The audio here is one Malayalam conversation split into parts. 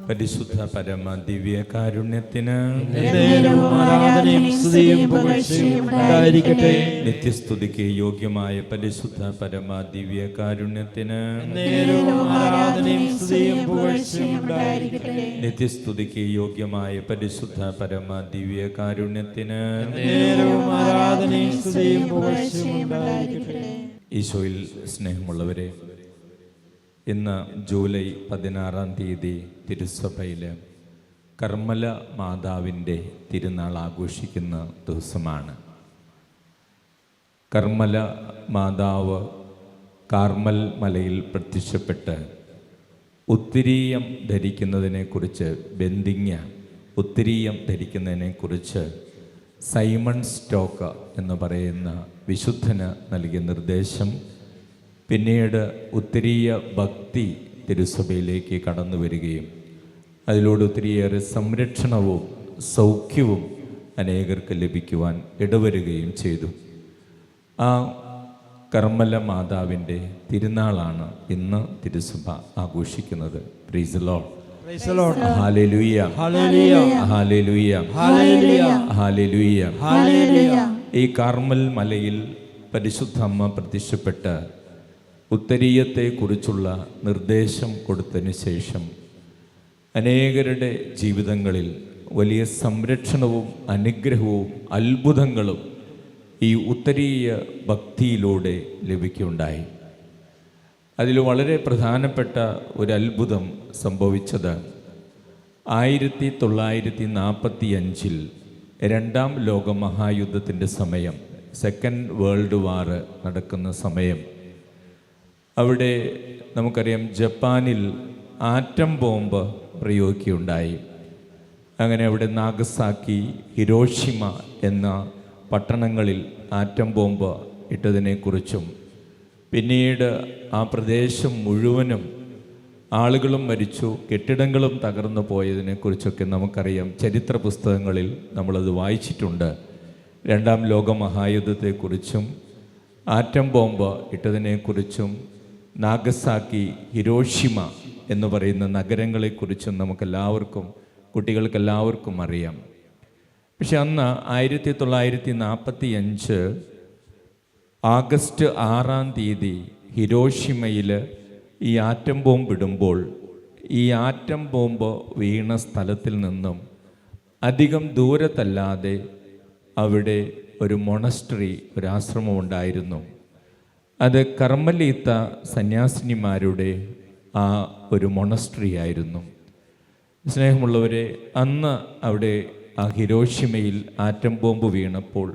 പരിശുദ്ധ പരമ ദിവ്യ കാരുണ്യത്തിന് നിത്യസ്തുതിക്ക് യോഗ്യമായ പരിശുദ്ധ പരമ ദിവ്യ കാരുണ്യത്തിന് നിത്യസ്തുതിക്ക് യോഗ്യമായ പരിശുദ്ധ പരമ ദിവ്യ കാരുണ്യത്തിന് ഈശോയിൽ സ്നേഹമുള്ളവരെ, ഇന്ന് ജൂലൈ 16-ാം തീയതി തിരുസഭയിൽ കർമ്മല മാതാവിൻ്റെ തിരുനാൾ ആഘോഷിക്കുന്ന ദിവസമാണ്. കർമ്മല മാതാവ് കാർമൽ മലയിൽ പ്രത്യക്ഷപ്പെട്ട് ഉത്തിരീയം ധരിക്കുന്നതിനെക്കുറിച്ച്, ബന്ധിങ്ങ ഉത്തിരീയം ധരിക്കുന്നതിനെക്കുറിച്ച് സൈമൺ സ്റ്റോക്ക് എന്ന് പറയുന്ന വിശുദ്ധന് നൽകിയ നിർദ്ദേശം പിന്നീട് ഉത്തിരീയ ഭക്തി തിരുസഭയിലേക്ക് കടന്നു വരികയും അതിലൂടെ ഒത്തിരിയേറെ സംരക്ഷണവും സൗഖ്യവും അനേകർക്ക് ലഭിക്കുവാൻ ഇടവരുകയും ചെയ്തു. ആ കർമ്മല മാതാവിൻ്റെ തിരുനാളാണ് ഇന്ന് തിരുസഭ ആഘോഷിക്കുന്നത്. Praise the Lord. Hallelujah, hallelujah, hallelujah. ഈ കാർമൽ മലയിൽ പരിശുദ്ധ അമ്മ പ്രത്യക്ഷപ്പെട്ട് ഉത്തരീയത്തെക്കുറിച്ചുള്ള നിർദ്ദേശം കൊടുത്തതിന് ശേഷം അനേകരുടെ ജീവിതങ്ങളിൽ വലിയ സംരക്ഷണവും അനുഗ്രഹവും അത്ഭുതങ്ങളും ഈ ഉത്തരീയ ഭക്തിയിലൂടെ ലഭിക്കുകയുണ്ടായി. അതിൽ വളരെ പ്രധാനപ്പെട്ട ഒരു അത്ഭുതം സംഭവിച്ചത് 1945 രണ്ടാം ലോക മഹായുദ്ധത്തിൻ്റെ സമയം, സെക്കൻഡ് വേൾഡ് വാർ നടക്കുന്ന സമയം. അവിടെ നമുക്കറിയാം ജപ്പാനിൽ ആറ്റം ബോംബ് പ്രയോഗിക്കുകയുണ്ടായി. അങ്ങനെ അവിടെ നാഗസാക്കി, ഹിരോഷിമ എന്ന പട്ടണങ്ങളിൽ ആറ്റം ബോംബ് ഇട്ടതിനെക്കുറിച്ചും പിന്നീട് ആ പ്രദേശം മുഴുവനും ആളുകളും മരിച്ചു, കെട്ടിടങ്ങളും തകർന്നു പോയതിനെക്കുറിച്ചൊക്കെ നമുക്കറിയാം. ചരിത്ര പുസ്തകങ്ങളിൽ നമ്മളത് വായിച്ചിട്ടുണ്ട്. രണ്ടാം ലോക മഹായുദ്ധത്തെക്കുറിച്ചും ആറ്റം ബോംബ് ഇട്ടതിനെക്കുറിച്ചും നാഗസാക്കി, ഹിരോഷിമ എന്ന് പറയുന്ന നഗരങ്ങളെക്കുറിച്ചും നമുക്കെല്ലാവർക്കും, കുട്ടികൾക്കെല്ലാവർക്കും അറിയാം. പക്ഷെ അന്ന് 1945 ആഗസ്റ്റ് 6-ാം തീയതി ഹിരോഷിമയിൽ ഈ ആറ്റം ബോംബ് ഇടുമ്പോൾ ഈ ആറ്റം ബോംബ് വീണ സ്ഥലത്തിൽ നിന്നും അധികം ദൂരത്തല്ലാതെ അവിടെ ഒരു മൊണസ്ട്രി, ഒരു ആശ്രമം ഉണ്ടായിരുന്നു. അത് കർമ്മലീത്ത സന്യാസിനിമാരുടെ ആ ഒരു മൊണസ്ട്രി ആയിരുന്നു. സ്നേഹമുള്ളവരെ, അന്ന് അവിടെ ആ ഹിരോഷിമയിൽ ആറ്റം ബോംബ് വീണപ്പോൾ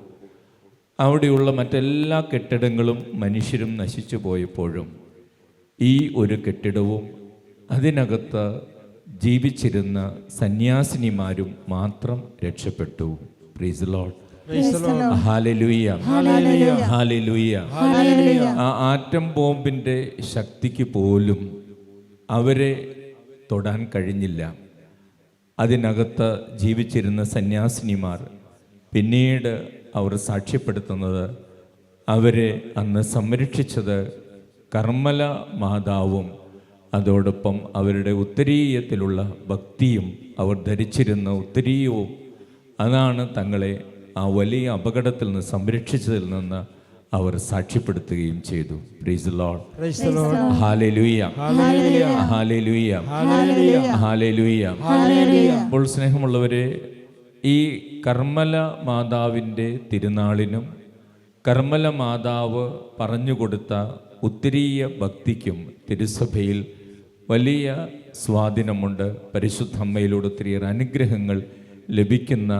അവിടെയുള്ള മറ്റെല്ലാ കെട്ടിടങ്ങളും മനുഷ്യരും നശിച്ചു പോയപ്പോഴും ഈ ഒരു കെട്ടിടവും അതിനകത്ത് ജീവിച്ചിരുന്ന സന്യാസിനിമാരും മാത്രം രക്ഷപ്പെട്ടു. Praise the Lord. Hallelujah, hallelujah. ആ ആറ്റം ബോംബിൻ്റെ ശക്തിക്ക് പോലും അവരെ തൊടാൻ കഴിഞ്ഞില്ല. അതിനകത്ത് ജീവിച്ചിരുന്ന സന്യാസിനിമാർ പിന്നീട് അവർ സാക്ഷ്യപ്പെടുത്തുന്നത് അവരെ അന്ന് സംരക്ഷിച്ചത് കർമ്മല മാതാവും അതോടൊപ്പം അവരുടെ ഉത്തരീയത്തിലുള്ള ഭക്തിയും അവർ ധരിച്ചിരുന്ന ഉത്തരീയവും അതാണ് തങ്ങളെ ആ വലിയ അപകടത്തിൽ നിന്ന് സംരക്ഷിച്ചതിൽ നിന്ന് അവർ സാക്ഷ്യപ്പെടുത്തുകയും ചെയ്തു. Praise the Lord. Hallelujah, hallelujah, hallelujah. അപ്പോൾ സ്നേഹമുള്ളവരെ, ഈ കർമ്മല മാതാവിൻ്റെ തിരുനാളിനും കർമ്മല മാതാവ് പറഞ്ഞുകൊടുത്ത ഉത്തരീയ ഭക്തിക്കും തിരുസഭയിൽ വലിയ സ്വാധീനമുണ്ട്. പരിശുദ്ധ അമ്മയിലൂടെ ഒത്തിരിയേറെ അനുഗ്രഹങ്ങൾ ലഭിക്കുന്ന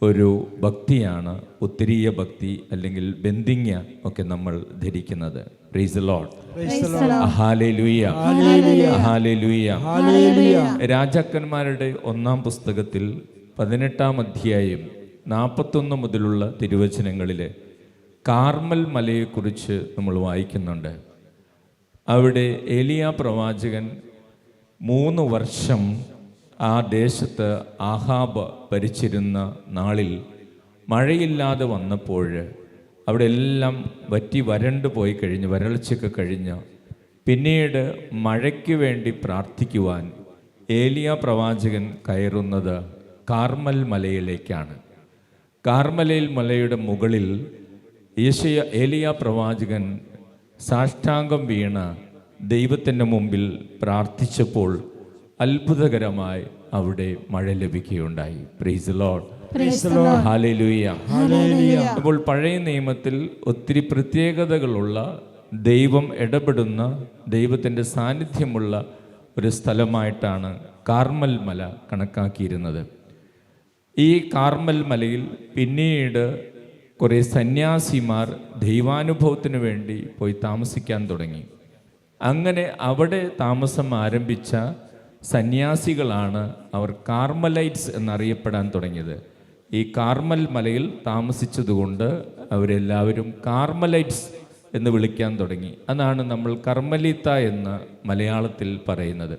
ഒരു ഭക്തിയാണ് ഉത്തരീയ ഭക്തി, അല്ലെങ്കിൽ ബന്ധിങ്ങ ഒക്കെ നമ്മൾ ധരിക്കുന്നത്. Praise the Lord. Hallelujah, hallelujah. രാജാക്കന്മാരുടെ 1-ാം പുസ്തകത്തിൽ 18-ാം അധ്യായം 41 മുതലുള്ള തിരുവചനങ്ങളിൽ കാർമൽ മലയെക്കുറിച്ച് നമ്മൾ വായിക്കുന്നുണ്ട്. അവിടെ ഏലിയ പ്രവാചകൻ 3 വർഷം ആ ദേശത്ത് ആഹാബ് ഭരിച്ചിരുന്ന നാളിൽ മഴയില്ലാതെ വന്നപ്പോൾ അവിടെ എല്ലാം വറ്റി വരണ്ടു പോയി കഴിഞ്ഞ്, വരൾച്ചയൊക്കെ കഴിഞ്ഞ് പിന്നീട് മഴയ്ക്ക് വേണ്ടി പ്രാർത്ഥിക്കുവാൻ ഏലിയ പ്രവാചകൻ കയറുന്നത് കാർമൽ മലയിലേക്കാണ്. കാർമലയിൽ മലയുടെ മുകളിൽ ഏലിയ പ്രവാചകൻ സാഷ്ടാംഗം വീണ ദൈവത്തിൻ്റെ മുമ്പിൽ പ്രാർത്ഥിച്ചപ്പോൾ അത്ഭുതകരമായി അവിടെ മഴ ലഭിക്കുകയുണ്ടായി. Praise Lord, hallelujah. അപ്പോൾ പഴയ നിയമത്തിൽ ഒത്തിരി പ്രത്യേകതകളുള്ള, ദൈവം ഇടപെടുന്ന, ദൈവത്തിൻ്റെ സാന്നിധ്യമുള്ള ഒരു സ്ഥലമായിട്ടാണ് കാർമൽ മല കണക്കാക്കിയിരുന്നത്. ഈ കാർമൽ മലയിൽ പിന്നീട് കുറേ സന്യാസിമാർ ദൈവാനുഭവത്തിന് വേണ്ടി പോയി താമസിക്കാൻ തുടങ്ങി. അങ്ങനെ അവിടെ താമസം ആരംഭിച്ച സന്യാസികളാണ് അവർ കാർമലൈറ്റ്സ് എന്നറിയപ്പെടാൻ തുടങ്ങിയത്. ഈ കാർമൽ മലയിൽ താമസിച്ചതുകൊണ്ട് അവരെല്ലാവരും കാർമലൈറ്റ്സ് എന്ന് വിളിക്കാൻ തുടങ്ങി. അതാണ് നമ്മൾ കർമ്മലീത്ത എന്ന് മലയാളത്തിൽ പറയുന്നത്.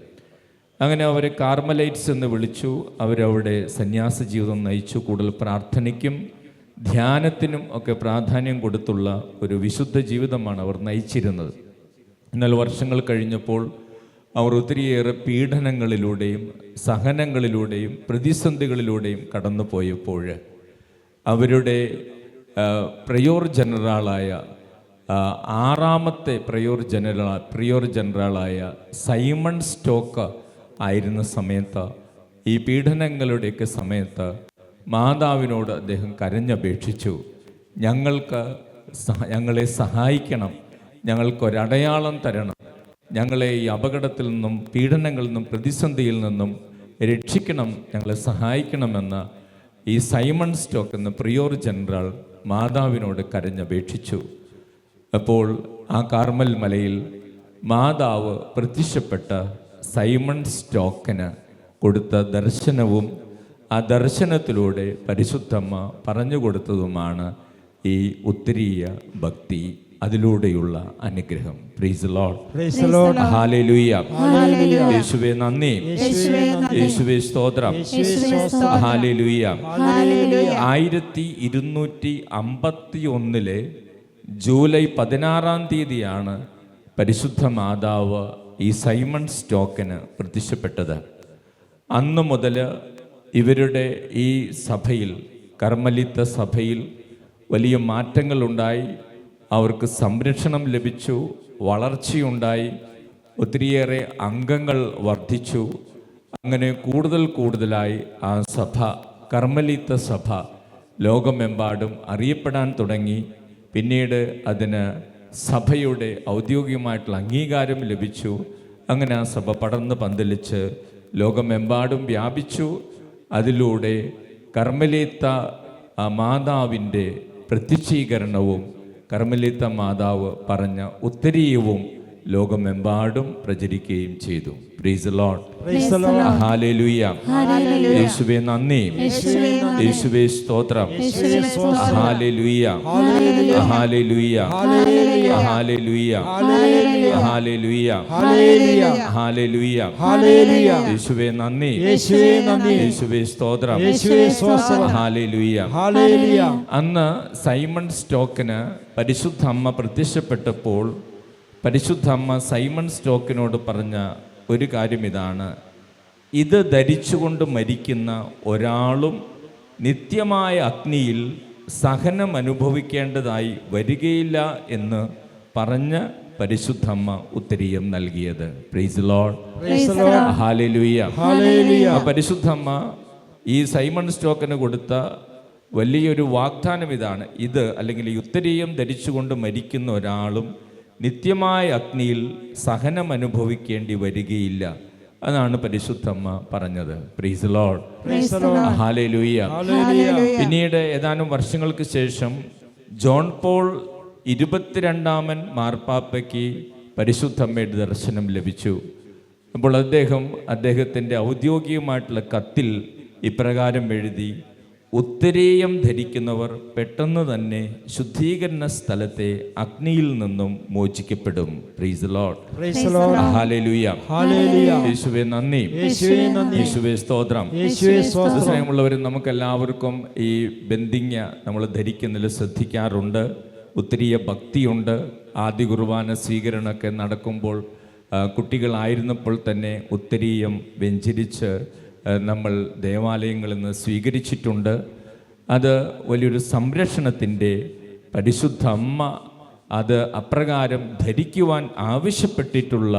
അങ്ങനെ അവരെ കാർമലൈറ്റ്സ് എന്ന് വിളിച്ചു. അവരവിടെ സന്യാസ ജീവിതം നയിച്ചു. കൂടുതൽ പ്രാർത്ഥനയ്ക്കും ധ്യാനത്തിനും ഒക്കെ പ്രാധാന്യം കൊടുത്തുള്ള ഒരു വിശുദ്ധ ജീവിതമാണ് അവർ നയിച്ചിരുന്നത്. എന്നാൽ വർഷങ്ങൾ കഴിഞ്ഞപ്പോൾ അവർ ഒത്തിരിയേറെ പീഡനങ്ങളിലൂടെയും സഹനങ്ങളിലൂടെയും പ്രതിസന്ധികളിലൂടെയും കടന്നു പോയപ്പോൾ അവരുടെ പ്രയോർ ജനറലായ ആറാമത്തെ പ്രിയോർ ജനറലായ സൈമൺ സ്റ്റോക്ക് ആയിരുന്ന സമയത്ത്, ഈ പീഡനങ്ങളുടെയൊക്കെ സമയത്ത് മാതാവിനോട് അദ്ദേഹം കരഞ്ഞപേക്ഷിച്ചു, ഞങ്ങളെ സഹായിക്കണം, ഞങ്ങൾക്കൊരടയാളം തരണം, ഞങ്ങളെ ഈ അപകടത്തിൽ നിന്നും പീഡനങ്ങളിൽ നിന്നും പ്രതിസന്ധിയിൽ നിന്നും രക്ഷിക്കണം, ഞങ്ങളെ സഹായിക്കണമെന്ന് ഈ സൈമൺ സ്റ്റോക്ക് എന്ന പ്രിയോർ ജനറൽ മാതാവിനോട് കരഞ്ഞപേക്ഷിച്ചു. അപ്പോൾ ആ കാർമൽ മലയിൽ മാതാവ് പ്രത്യക്ഷപ്പെട്ട സൈമൺ സ്റ്റോക്കിന് കൊടുത്ത ദർശനവും ആ ദർശനത്തിലൂടെ പരിശുദ്ധമ്മ പറഞ്ഞു കൊടുത്തതുമാണ് ഈ ഉത്തരീയ ഭക്തി, അതിലൂടെയുള്ള അനുഗ്രഹം. Praise Lord, hallelujah. യേശുവേ നന്ദി, യേശുവേ സ്തോത്രം, ഹല്ലേലൂയ. 1251 ജൂലൈ 16 പരിശുദ്ധ മാതാവ് ഈ സൈമൺ സ്റ്റോക്കിന് പ്രത്യക്ഷപ്പെട്ടത്. അന്നു മുതൽ ഇവരുടെ ഈ സഭയിൽ, കർമ്മലിത്ത സഭയിൽ വലിയ മാറ്റങ്ങളുണ്ടായി. അവർക്ക് സംരക്ഷണം ലഭിച്ചു, വളർച്ചയുണ്ടായി, ഒത്തിരിയേറെ അംഗങ്ങൾ വർദ്ധിച്ചു. അങ്ങനെ കൂടുതലായി ആ സഭ, കർമ്മലിത്ത സഭ, ലോകമെമ്പാടും അറിയപ്പെടാൻ തുടങ്ങി. പിന്നീട് അതിന് സഭയുടെ ഔദ്യോഗികമായിട്ടുള്ള അംഗീകാരം ലഭിച്ചു. അങ്ങനെ ആ സഭ പടർന്ന് പന്തലിച്ച് ലോകമെമ്പാടും വ്യാപിച്ചു. അതിലൂടെ കർമ്മലിത്ത മാതാവിൻ്റെ പ്രത്യക്ഷീകരണവും കർമ്മലിത്ത മാതാവ് പറഞ്ഞ ഉത്തരീയവും ലോകമെമ്പാടും പ്രചരിക്കുകയും ചെയ്തു. Praise Lord, hallelujah. യേശുവേ നന്ദി, യേശുവേ സ്തോത്രം, hallelujah, hallelujah, hallelujah, hallelujah, hallelujah. യേശുവേ നന്ദി, യേശുവേ സ്തോത്രം, ഹല്ലേലൂയ. അന്ന് സൈമൺ സ്റ്റോക്കിന് പരിശുദ്ധ അമ്മ പ്രത്യക്ഷപ്പെട്ടപ്പോൾ പരിശുദ്ധ അമ്മ സൈമൺ സ്റ്റോക്കിനോട് പറഞ്ഞ ഒരു കാര്യം ഇതാണ്: ഇത് ധരിച്ചുകൊണ്ട് മരിക്കുന്ന ഒരാളും നിത്യമായ അഗ്നിയിൽ സഹനം അനുഭവിക്കേണ്ടതായി വരികയില്ല എന്ന് പറഞ്ഞ് പരിശുദ്ധമ്മ ഉത്തരീയം നൽകിയത്. Praise Lord, hallelujah. പരിശുദ്ധമ്മ ഈ സൈമൺ സ്റ്റോക്കിന് കൊടുത്ത വലിയൊരു വാഗ്ദാനം ഇതാണ്: ഇത് അല്ലെങ്കിൽ ഈ ഉത്തരീയം ധരിച്ചുകൊണ്ട് മരിക്കുന്ന ഒരാളും നിത്യമായ അഗ്നിയിൽ സഹനം അനുഭവിക്കേണ്ടി വരികയില്ല. അതാണ് പരിശുദ്ധമ്മ പറഞ്ഞത്. Praise Lord, hallelujah. പിന്നീട് ഏതാനും വർഷങ്ങൾക്ക് ശേഷം ജോൺ പോൾ 22 മാർപ്പാപ്പയ്ക്ക് പരിശുദ്ധമ്മയുടെ ദർശനം ലഭിച്ചു. അപ്പോൾ അദ്ദേഹത്തിൻ്റെ ഔദ്യോഗികമായിട്ടുള്ള കത്തിൽ ഇപ്രകാരം എഴുതി: ഉത്തരീയം ധരിക്കുന്നവർ പെട്ടെന്ന് തന്നെ ശുദ്ധീകരണ സ്ഥലത്തെ അഗ്നിയിൽ നിന്നും മോചിക്കപ്പെടും. Praise Lord, hallelujah. യേശുവേ നന്ദി, യേശുവേ സ്തോത്രം. സ്നേഹമുള്ളവരും, നമുക്കെല്ലാവർക്കും ഈ ബന്ദിങ്ങ നമ്മൾ ധരിക്കുന്നതിൽ ശ്രദ്ധിക്കാറുണ്ട്. ഒത്തിരി ഭക്തിയുണ്ട്. ആദ്യ കുർബാന സ്വീകരണമൊക്കെ നടക്കുമ്പോൾ കുട്ടികളായിരുന്നപ്പോൾ തന്നെ ഉത്തരീയം വെഞ്ചരിച്ച് നമ്മൾ ദേവാലയങ്ങളിൽ നിന്ന് സ്വീകരിച്ചിട്ടുണ്ട്. അത് വലിയൊരു സംരക്ഷണത്തിൻ്റെ പരിശുദ്ധ അമ്മ അത് അപ്രകാരം ധരിക്കുവാൻ ആവശ്യപ്പെട്ടിട്ടുള്ള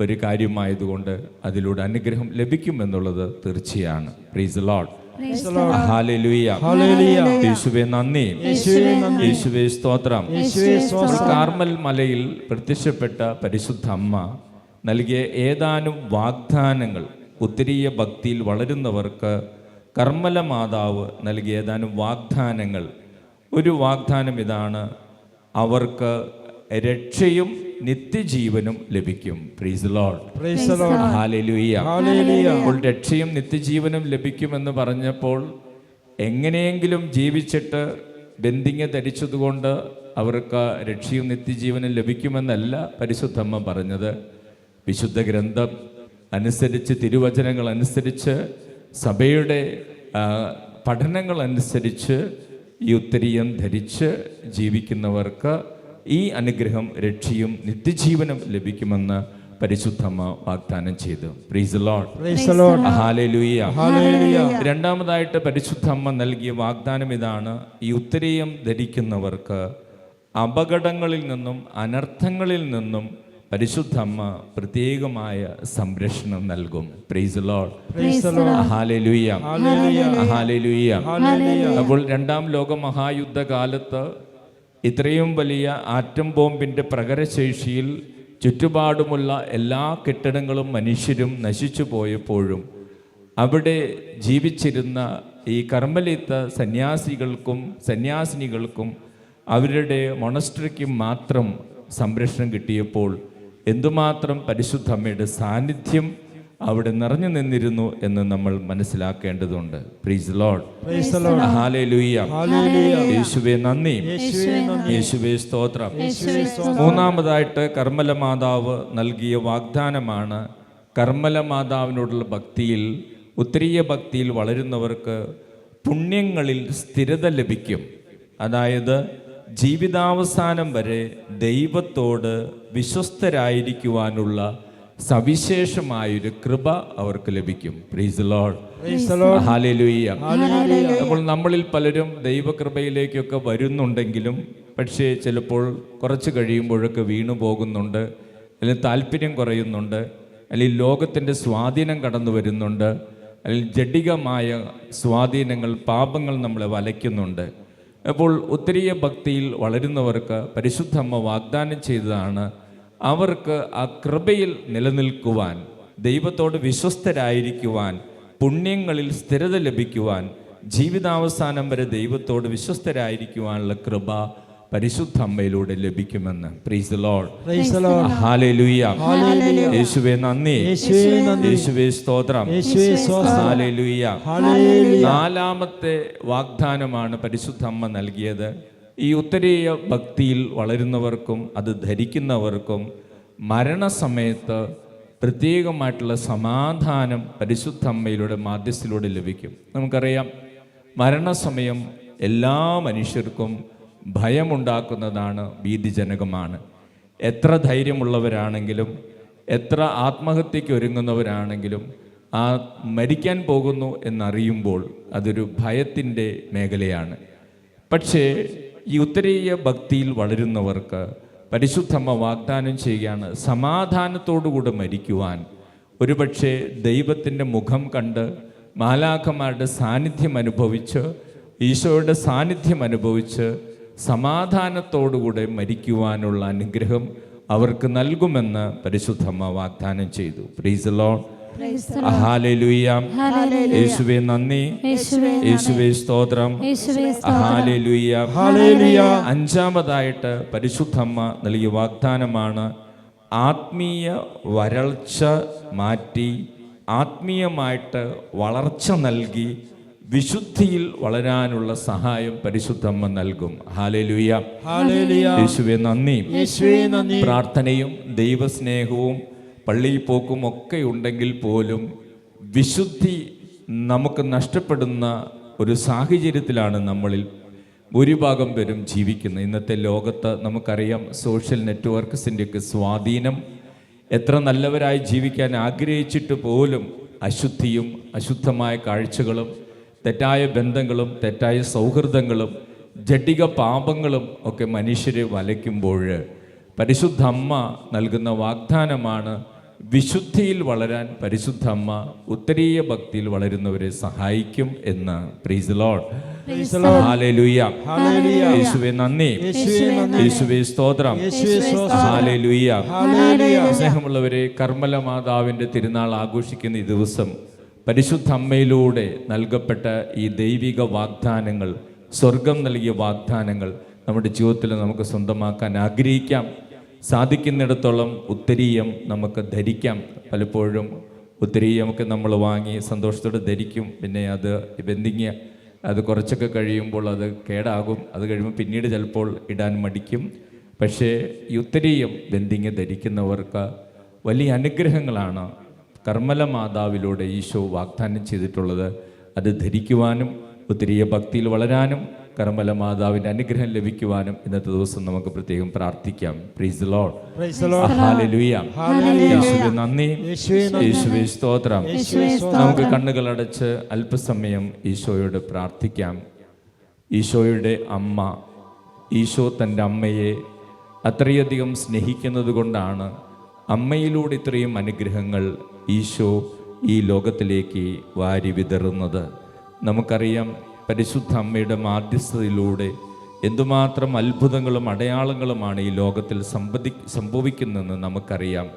ഒരു കാര്യമായതുകൊണ്ട് അതിലൂടെ അനുഗ്രഹം ലഭിക്കുമെന്നുള്ളത് തീർച്ചയാണ്. Praise the Lord. ഹല്ലേലൂയ. യേശുവേ നന്ദി, യേശുവേ സ്തോത്രം. കാർമൽ മലയിൽ പ്രത്യക്ഷപ്പെട്ട പരിശുദ്ധ അമ്മ നൽകിയ ഏതാനും വാഗ്ദാനങ്ങൾ, ഉത്തരീയ ഭക്തിയിൽ വളരുന്നവർക്ക് കർമ്മല മാതാവ് നൽകിയ ഏതാനും വാഗ്ദാനങ്ങൾ. ഒരു വാഗ്ദാനം ഇതാണ്: അവർക്ക് രക്ഷയും നിത്യജീവനും ലഭിക്കും. Praise the Lord. ഹല്ലേലൂയ. അപ്പോൾ രക്ഷയും നിത്യജീവനും ലഭിക്കുമെന്ന് പറഞ്ഞപ്പോൾ എങ്ങനെയെങ്കിലും ജീവിച്ചിട്ട് ബന്ധിങ്ങ ധരിച്ചതുകൊണ്ട് അവർക്ക് രക്ഷയും നിത്യജീവനും ലഭിക്കുമെന്നല്ല പരിശുദ്ധമ്മ പറഞ്ഞത്. വിശുദ്ധ ഗ്രന്ഥം അനുസരിച്ച്, തിരുവചനങ്ങൾ അനുസരിച്ച്, സഭയുടെ പഠനങ്ങൾ അനുസരിച്ച് ഈ ഉത്തരീയം ധരിച്ച് ജീവിക്കുന്നവർക്ക് ഈ അനുഗ്രഹം, രക്ഷയും നിത്യജീവനും ലഭിക്കുമെന്ന് പരിശുദ്ധമ്മ വാഗ്ദാനം ചെയ്തു. Praise the Lord. ഹല്ലേലൂയ. രണ്ടാമതായിട്ട് പരിശുദ്ധമ്മ നൽകിയ വാഗ്ദാനം ഇതാണ്: ഈ ഉത്തരീയം ധരിക്കുന്നവർക്ക് അപകടങ്ങളിൽ നിന്നും അനർത്ഥങ്ങളിൽ നിന്നും പരിശുദ്ധമ്മ പ്രത്യേകമായ സംരക്ഷണം നൽകും. Praise the Lord. Hallelujah. Hallelujah. അപ്പോൾ രണ്ടാം ലോക മഹായുദ്ധകാലത്ത് ഇത്രയും വലിയ ആറ്റം ബോംബിൻ്റെ പ്രഹരശേഷിയിൽ ചുറ്റുപാടുമുള്ള എല്ലാ കെട്ടിടങ്ങളും മനുഷ്യരും നശിച്ചു പോയപ്പോഴും അവിടെ ജീവിച്ചിരുന്ന ഈ കർമ്മലിത്ത സന്യാസികൾക്കും സന്യാസിനികൾക്കും അവരുടെ മൊണസ്ട്രിക്കും മാത്രം സംരക്ഷണം കിട്ടിയപ്പോൾ എന്തുമാത്രം പരിശുദ്ധ അമ്മയുടെ സാന്നിധ്യം അവിടെ നിറഞ്ഞു നിന്നിരുന്നു എന്ന് നമ്മൾ മനസ്സിലാക്കേണ്ടതുണ്ട്. Praise the Lord. ഹല്ലേലൂയ. യേശുവേ നന്ദി, യേശുവേ സ്തോത്രം. മൂന്നാമതായിട്ട് കർമ്മല മാതാവ് നൽകിയ വാഗ്ദാനമാണ്: കർമ്മല മാതാവിനോടുള്ള ഭക്തിയിൽ, ഉത്തരീയ ഭക്തിയിൽ വളരുന്നവർക്ക് പുണ്യങ്ങളിൽ സ്ഥിരത ലഭിക്കും. അതായത് ജീവിതാവസാനം വരെ ദൈവത്തോട് വിശ്വസ്തരായിരിക്കുവാനുള്ള സവിശേഷമായൊരു കൃപ അവർക്ക് ലഭിക്കും. Praise the Lord. ഹല്ലേലൂയ. അപ്പോൾ നമ്മളിൽ പലരും ദൈവകൃപയിലേക്കൊക്കെ വരുന്നുണ്ടെങ്കിലും പക്ഷേ ചിലപ്പോൾ കുറച്ച് കഴിയുമ്പോഴൊക്കെ വീണു പോകുന്നുണ്ട്, അല്ലെങ്കിൽ താല്പര്യം കുറയുന്നുണ്ട്, അല്ലെങ്കിൽ ലോകത്തിൻ്റെ സ്വാധീനം കടന്നു വരുന്നുണ്ട്, അല്ലെങ്കിൽ ജഡികമായ സ്വാധീനങ്ങൾ, പാപങ്ങൾ നമ്മളെ വലയ്ക്കുന്നുണ്ട്. അപ്പോൾ ഉത്തരീയ ഭക്തിയിൽ വളരുന്നവർക്ക് പരിശുദ്ധമ്മ വാഗ്ദാനം ചെയ്തതാണ്: അവർക്ക് ആ കൃപയിൽ നിലനിൽക്കുവാൻ, ദൈവത്തോട് വിശ്വസ്തരായിരിക്കുവാൻ, പുണ്യങ്ങളിൽ സ്ഥിരത ലഭിക്കുവാൻ, ജീവിതാവസാനം വരെ ദൈവത്തോട് വിശ്വസ്തരായിരിക്കുവാനുള്ള കൃപ പരിശുദ്ധ അമ്മയിലൂടെ ലഭിക്കുമെന്ന്. Praise the Lord. ഹല്ലേലൂയ. യേശുവേ നന്ദി, യേശുവേ സ്തോത്രം. ഹല്ലേലൂയ. നാലാമത്തെ വാഗ്ദാനമാണ് പരിശുദ്ധ അമ്മ നൽകിയത്. ഈ ഉത്തരീയ ഭക്തിയിൽ വളരുന്നവർക്കും അത് ധരിക്കുന്നവർക്കും മരണസമയത്ത് പ്രത്യേകമായിട്ടുള്ള സമാധാനം പരിശുദ്ധ അമ്മയിലൂടെ, മാധ്യസ്ഥയിലൂടെ ലഭിക്കും. നമുക്കറിയാം, മരണസമയം എല്ലാ മനുഷ്യർക്കും ഭയമുണ്ടാക്കുന്നതാണ്, ഭീതിജനകമാണ്. എത്ര ധൈര്യമുള്ളവരാണെങ്കിലും, എത്ര ആത്മഹത്യയ്ക്ക് ഒരുങ്ങുന്നവരാണെങ്കിലും, ആ മരിക്കാൻ പോകുന്നു എന്നറിയുമ്പോൾ അതൊരു ഭയത്തിൻ്റെ മേഖലയാണ്. പക്ഷേ ഈ ഉത്തരീയ ഭക്തിയിൽ വളരുന്നവർക്ക് പരിശുദ്ധമ്മ വാഗ്ദാനം ചെയ്യുകയാണ്: സമാധാനത്തോടുകൂടെ മരിക്കുവാൻ, ഒരുപക്ഷെ ദൈവത്തിൻ്റെ മുഖം കണ്ട്, മാലാഖമാരുടെ സാന്നിധ്യം അനുഭവിച്ച്, ഈശോയുടെ സാന്നിധ്യം അനുഭവിച്ച് സമാധാനത്തോടുകൂടെ മരിക്കുവാനുള്ള അനുഗ്രഹം അവർക്ക് നൽകുമെന്ന് പരിശുദ്ധമ്മ വാഗ്ദാനം ചെയ്തു. Praise the Lord. ഹല്ലേലൂയ. യേശുവേ നന്ദി, യേശുവേ സ്തോത്രം. ഹല്ലേലൂയ. അഞ്ചാമതായിട്ട് പരിശുദ്ധമ്മ നൽകിയ വാഗ്ദാനമാണ്: ആത്മീയ വരൾച്ച മാറ്റി ആത്മീയമായിട്ട് വളർച്ച നൽകി വിശുദ്ധിയിൽ വളരാനുള്ള സഹായം പരിശുദ്ധമ്മ നൽകും. ഹല്ലേലൂയ. യേശുവേ നന്ദി. പ്രാർത്ഥനയും ദൈവസ്നേഹവും പള്ളിയിൽ പോക്കും ഒക്കെ ഉണ്ടെങ്കിൽ പോലും വിശുദ്ധി നമുക്ക് നഷ്ടപ്പെടുന്ന ഒരു സാഹചര്യത്തിലാണ് നമ്മളിൽ ഭൂരിഭാഗം പേരും ജീവിക്കുന്നത്. ഇന്നത്തെ ലോകത്ത് നമുക്കറിയാം, സോഷ്യൽ നെറ്റ്വർക്ക്സിൻ്റെയൊക്കെ സ്വാധീനം എത്ര നല്ലവരായി ജീവിക്കാൻ ആഗ്രഹിച്ചിട്ട് പോലും അശുദ്ധിയും അശുദ്ധമായ കാഴ്ചകളും തെറ്റായ ബന്ധങ്ങളും തെറ്റായ സൗഹൃദങ്ങളും ജഡിക പാപങ്ങളും ഒക്കെ മനുഷ്യരെ വലയ്ക്കുമ്പോൾ പരിശുദ്ധ അമ്മ നൽകുന്ന വാഗ്ദാനമാണ് വിശുദ്ധിയിൽ വളരാൻ പരിശുദ്ധ അമ്മ ഉത്തരീയ ഭക്തിയിൽ വളരുന്നവരെ സഹായിക്കും എന്ന്. Praise the Lord. ഹല്ലേലൂയ. യേശുവേ നന്ദി, യേശുവേ സ്തോത്രം. ഹല്ലേലൂയ. സ്നേഹമുള്ളവരെ, കർമ്മല മാതാവിൻ്റെ തിരുനാൾ ആഘോഷിക്കുന്ന ഈ ദിവസം പരിശുദ്ധ അമ്മയിലൂടെ നൽകപ്പെട്ട ഈ ദൈവിക വാഗ്ദാനങ്ങൾ, സ്വർഗം നൽകിയ വാഗ്ദാനങ്ങൾ നമ്മുടെ ജീവിതത്തിൽ നമുക്ക് സ്വന്തമാക്കാൻ ആഗ്രഹിക്കാം. സാധിക്കുന്നിടത്തോളം ഉത്തരീയം നമുക്ക് ധരിക്കാം. പലപ്പോഴും ഉത്തരീയമൊക്കെ നമ്മൾ വാങ്ങി സന്തോഷത്തോടെ ധരിക്കും. പിന്നെ അത് ബന്ധിങ് അത് കുറച്ചൊക്കെ കഴിയുമ്പോൾ അത് കേടാകും. അത് കഴിയുമ്പോൾ പിന്നീട് ചിലപ്പോൾ ഇടാൻ മടിക്കും. പക്ഷേ ഈ ഉത്തരീയം ബന്ധിങ് ധരിക്കുന്നവർക്ക് വലിയ അനുഗ്രഹങ്ങളാണ് കർമ്മല മാതാവിലൂടെ ഈശോ വാഗ്ദാനം ചെയ്തിട്ടുള്ളത്. അത് ധരിക്കുവാനും ഉത്തരീയ ഭക്തിയിൽ വളരാനും കർമ്മല മാതാവിൻ്റെ അനുഗ്രഹം ലഭിക്കുവാനും ഇന്നത്തെ ദിവസം നമുക്ക് പ്രത്യേകം പ്രാർത്ഥിക്കാം. Praise the Lord. ഹല്ലേലൂയ. യേശുവേ നന്ദി, യേശുവേ സ്തോത്രം. നമുക്ക് കണ്ണുകളടച്ച് അല്പസമയം ഈശോയോട് പ്രാർത്ഥിക്കാം. ഈശോയുടെ അമ്മ, ഈശോ തൻ്റെ അമ്മയെ അത്രയധികം സ്നേഹിക്കുന്നത് കൊണ്ടാണ് അമ്മയിലൂടെ ഇത്രയും അനുഗ്രഹങ്ങൾ ഈശോ ഈ ലോകത്തിലേക്ക് വാരി വിതറുന്നത്. നമുക്കറിയാം, പരിശുദ്ധ അമ്മയുടെ മാധ്യസ്ഥതയിലൂടെ എന്തുമാത്രം അത്ഭുതങ്ങളും അടയാളങ്ങളുമാണ് ഈ ലോകത്തിൽ സംഭവിക്കുന്നതെന്ന് നമുക്കറിയാം.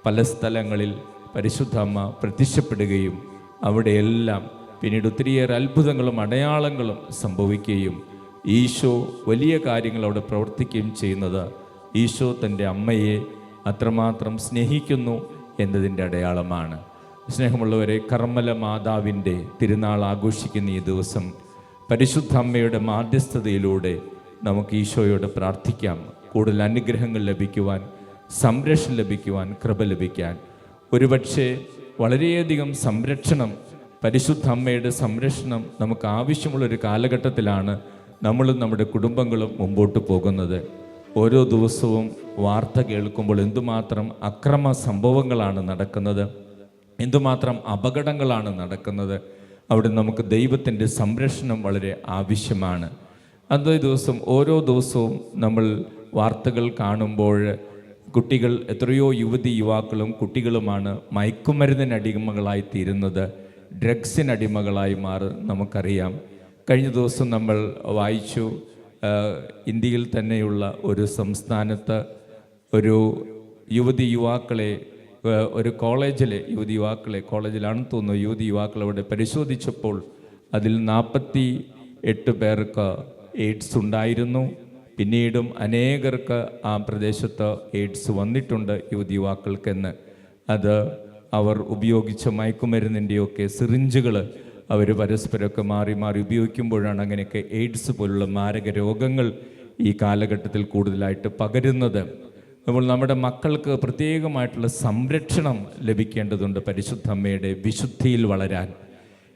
പല സ്ഥലങ്ങളിൽ പരിശുദ്ധ അമ്മ പ്രത്യക്ഷപ്പെടുകയും അവിടെയെല്ലാം പിന്നീട് ഒത്തിരിയേറെ അത്ഭുതങ്ങളും അടയാളങ്ങളും സംഭവിക്കുകയും ഈശോ വലിയ കാര്യങ്ങൾ അവിടെ പ്രവർത്തിക്കുകയും ചെയ്യുന്നത് ഈശോ തൻ്റെ അമ്മയെ അത്രമാത്രം സ്നേഹിക്കുന്നു എന്നതിൻ്റെ അടയാളമാണ്. സ്നേഹമുള്ളവരെ, കർമ്മല മാതാവിൻ്റെ തിരുനാൾ ആഘോഷിക്കുന്ന ഈ ദിവസം പരിശുദ്ധ അമ്മയുടെ മാധ്യസ്ഥതയിലൂടെ നമുക്ക് ഈശോയോട് പ്രാർത്ഥിക്കാം. കൂടുതൽ അനുഗ്രഹങ്ങൾ ലഭിക്കുവാൻ, സംരക്ഷണം ലഭിക്കുവാൻ, കൃപ ലഭിക്കാൻ. ഒരുപക്ഷെ വളരെയധികം സംരക്ഷണം, പരിശുദ്ധ അമ്മയുടെ സംരക്ഷണം നമുക്ക് ആവശ്യമുള്ളൊരു കാലഘട്ടത്തിലാണ് നമ്മളും നമ്മുടെ കുടുംബങ്ങളും മുമ്പോട്ട് പോകുന്നത്. ഓരോ ദിവസവും വാർത്ത കേൾക്കുമ്പോൾ എന്തുമാത്രം അക്രമ സംഭവങ്ങളാണ് നടക്കുന്നത്, എന്തുമാത്രം അപകടങ്ങളാണ് നടക്കുന്നത്. അവിടെ നമുക്ക് ദൈവത്തിൻ്റെ സംരക്ഷണം വളരെ ആവശ്യമാണ്. അതേ ദിവസം ഓരോ ദിവസവും നമ്മൾ വാർത്തകൾ കാണുമ്പോൾ കുട്ടികൾ, എത്രയോ യുവതി യുവാക്കളും കുട്ടികളുമാണ് മയക്കുമരുന്നിനടിമകളായി തീരുന്നത്, ഡ്രഗ്സിനടിമകളായി നമുക്കറിയാം. കഴിഞ്ഞ ദിവസം നമ്മൾ വായിച്ചു, ഇന്ത്യയിൽ തന്നെയുള്ള ഒരു സംസ്ഥാനത്ത് ഒരു യുവതി യുവാക്കളെ, ഒരു കോളേജിലെ യുവതി യുവാക്കളെ, കോളേജിലാണെന്ന് തോന്നുന്നു, യുവതി യുവാക്കളെ അവിടെ പരിശോധിച്ചപ്പോൾ അതിൽ 48 പേർക്ക് എയ്ഡ്സ് ഉണ്ടായിരുന്നു. പിന്നീടും അനേകർക്ക് ആ പ്രദേശത്ത് എയ്ഡ്സ് വന്നിട്ടുണ്ട് യുവതി യുവാക്കൾക്കെന്ന്. അത് അവർ ഉപയോഗിച്ച മയക്കുമരുന്നിൻ്റെയൊക്കെ സിറിഞ്ചുകൾ അവർ പരസ്പരമൊക്കെ മാറി മാറി ഉപയോഗിക്കുമ്പോഴാണ് അങ്ങനെയൊക്കെ എയ്ഡ്സ് പോലുള്ള മാരക രോഗങ്ങൾ ഈ കാലഘട്ടത്തിൽ കൂടുതലായിട്ട് പകരുന്നത്. നമ്മൾ നമ്മുടെ മക്കൾക്ക് പ്രത്യേകമായിട്ടുള്ള സംരക്ഷണം ലഭിക്കേണ്ടതുണ്ട്. പരിശുദ്ധ അമ്മയുടെ വിശുദ്ധിയിൽ വളരാൻ